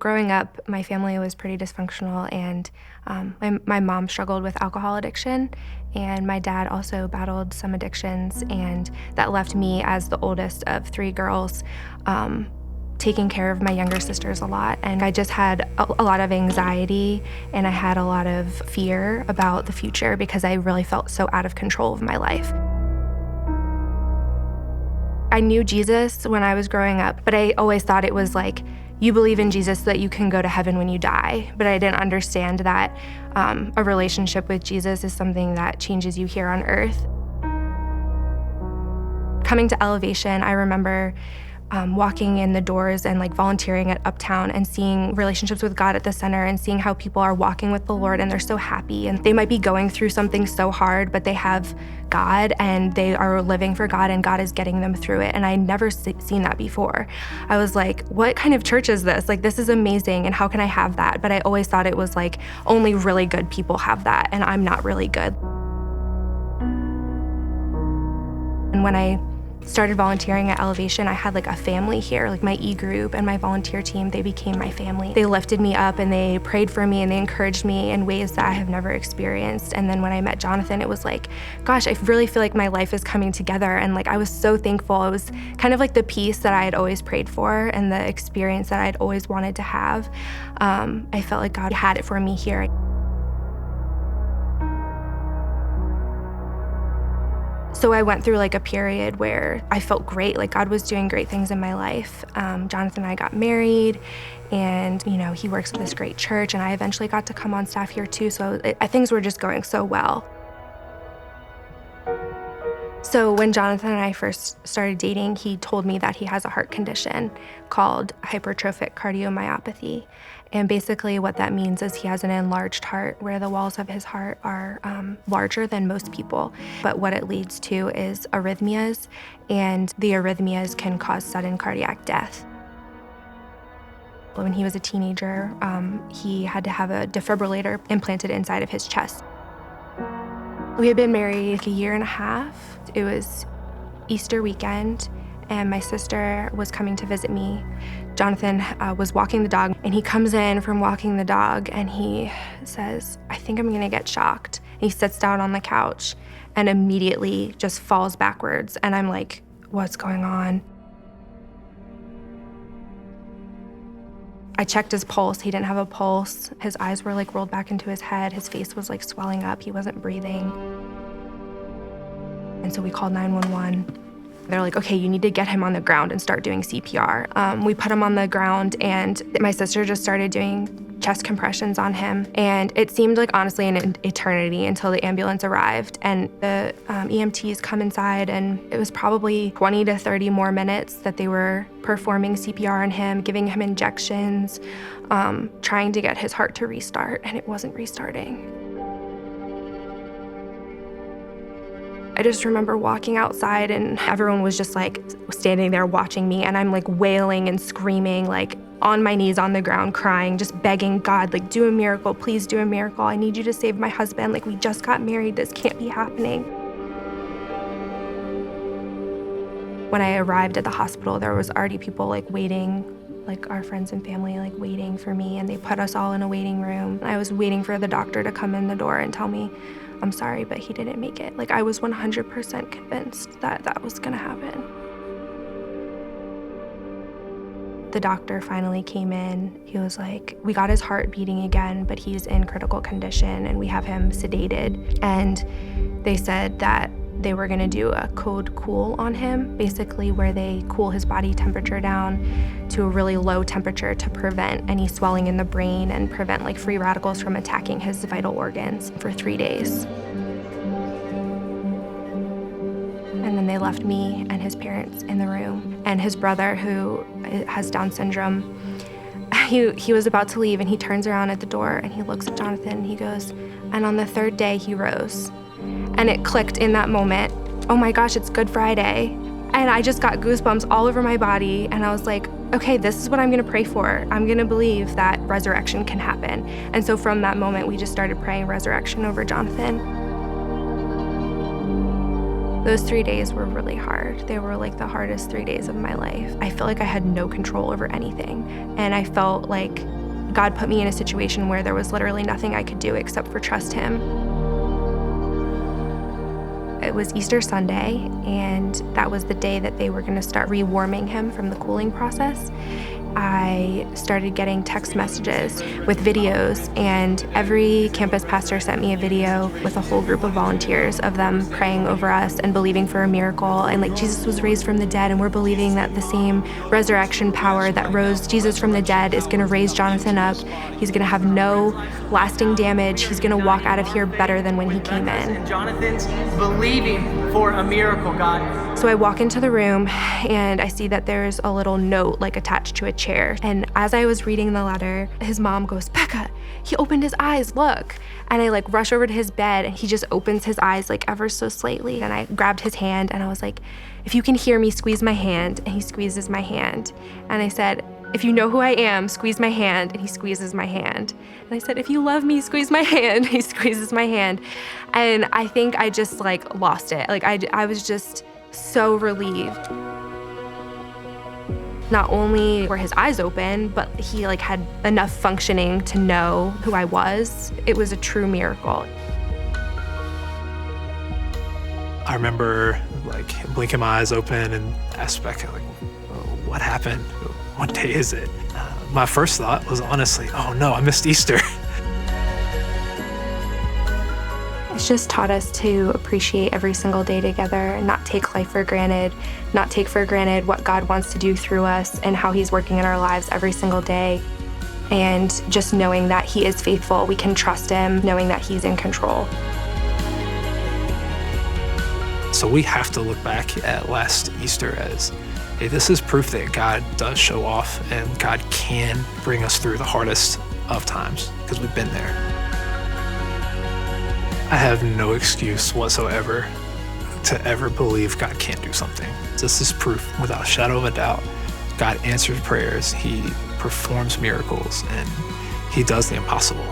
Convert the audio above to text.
Growing up, my family was pretty dysfunctional, and my mom struggled with alcohol addiction, and my dad also battled some addictions, and that left me as the oldest of three girls, taking care of my younger sisters a lot. And I just had a lot of anxiety, and I had a lot of fear about the future because I really felt so out of control of my life. I knew Jesus when I was growing up, but I always thought it was like, you believe in Jesus so that you can go to heaven when you die. But I didn't understand that a relationship with Jesus is something that changes you here on earth. Coming to Elevation, I remember walking in the doors and volunteering at Uptown and seeing relationships with God at the center and seeing how people are walking with the Lord and they're so happy, and they might be going through something so hard, but they have God and they are living for God and God is getting them through it. And I never seen that before. I was like, what kind of church is this? This is amazing, and how can I have that? But I always thought it was only really good people have that, and I'm not really good. And when I started volunteering at Elevation, I had a family here, my E-group and my volunteer team, they became my family. They lifted me up and they prayed for me and they encouraged me in ways that I have never experienced. And then when I met Jonathan, it was gosh, I really feel like my life is coming together. And I was so thankful. It was kind of the peace that I had always prayed for and the experience that I'd always wanted to have. I felt like God had it for me here. So I went through a period where I felt great, God was doing great things in my life. Jonathan and I got married, and he works at this great church, and I eventually got to come on staff here too, so things were just going so well. So when Jonathan and I first started dating, he told me that he has a heart condition called hypertrophic cardiomyopathy. And basically what that means is he has an enlarged heart where the walls of his heart are larger than most people. But what it leads to is arrhythmias, and the arrhythmias can cause sudden cardiac death. When he was a teenager, he had to have a defibrillator implanted inside of his chest. We had been married a year and a half. It was Easter weekend, and my sister was coming to visit me. Jonathan was walking the dog, and he comes in from walking the dog, and he says, I think I'm gonna get shocked. And he sits down on the couch and immediately just falls backwards. And I'm like, what's going on? I checked his pulse. He didn't have a pulse. His eyes were rolled back into his head. His face was swelling up. He wasn't breathing. And so we called 911. They're like, okay, you need to get him on the ground and start doing CPR. We put him on the ground, and my sister just started doing chest compressions on him. And it seemed honestly, an eternity until the ambulance arrived. And the EMTs come inside, and it was probably 20 to 30 more minutes that they were performing CPR on him, giving him injections, trying to get his heart to restart, and it wasn't restarting. I just remember walking outside, and everyone was just standing there watching me, and I'm wailing and screaming, on my knees on the ground, crying, just begging God, do a miracle, please do a miracle. I need you to save my husband. We just got married, this can't be happening. When I arrived at the hospital, there was already people waiting, our friends and family waiting for me, and they put us all in a waiting room. I was waiting for the doctor to come in the door and tell me, I'm sorry, but he didn't make it. I was 100% convinced that that was gonna happen. The doctor finally came in. He was like, we got his heart beating again, but he's in critical condition and we have him sedated. And they said that they were gonna do a code cool on him, basically where they cool his body temperature down to a really low temperature to prevent any swelling in the brain and prevent free radicals from attacking his vital organs for 3 days. And then they left me and his parents in the room. And his brother, who has Down syndrome, he was about to leave, and he turns around at the door and he looks at Jonathan and he goes, and on the third day he rose. And it clicked in that moment, oh my gosh, it's Good Friday. And I just got goosebumps all over my body, and I was like, okay, this is what I'm gonna pray for. I'm gonna believe that resurrection can happen. And so from that moment, we just started praying resurrection over Jonathan. Those 3 days were really hard. They were the hardest 3 days of my life. I felt like I had no control over anything. And I felt like God put me in a situation where there was literally nothing I could do except for trust him. It was Easter Sunday, and that was the day that they were going to start rewarming him from the cooling process. I started getting text messages with videos, and every campus pastor sent me a video with a whole group of volunteers of them praying over us and believing for a miracle. And like, Jesus was raised from the dead, and we're believing that the same resurrection power that rose Jesus from the dead is going to raise Jonathan up. He's going to have no lasting damage. He's going to walk out of here better than when he came in. And Jonathan's believing for a miracle, God. So I walk into the room and I see that there's a little note like attached to a chair. And as I was reading the letter, his mom goes, "Becca, he opened his eyes, look." And I like rush over to his bed and he just opens his eyes like ever so slightly. And I grabbed his hand and I was like, "If you can hear me, squeeze my hand." And he squeezes my hand. And I said, "If you know who I am, squeeze my hand." And he squeezes my hand. And I said, "If you love me, squeeze my hand." He squeezes my hand. And I think I just like lost it. Like I was just so relieved. Not only were his eyes open, but he like had enough functioning to know who I was. It was a true miracle. I remember like blinking my eyes open and asked Becca, like, "What happened? What day is it?" My first thought was honestly, "Oh no, I missed Easter." It's just taught us to appreciate every single day together and not take life for granted, not take for granted what God wants to do through us and how he's working in our lives every single day. And just knowing that he is faithful, we can trust him, knowing that he's in control. So we have to look back at last Easter as, hey, this is proof that God does show off and God can bring us through the hardest of times because we've been there. I have no excuse whatsoever to ever believe God can't do something. This is proof without a shadow of a doubt. God answers prayers, he performs miracles, and he does the impossible.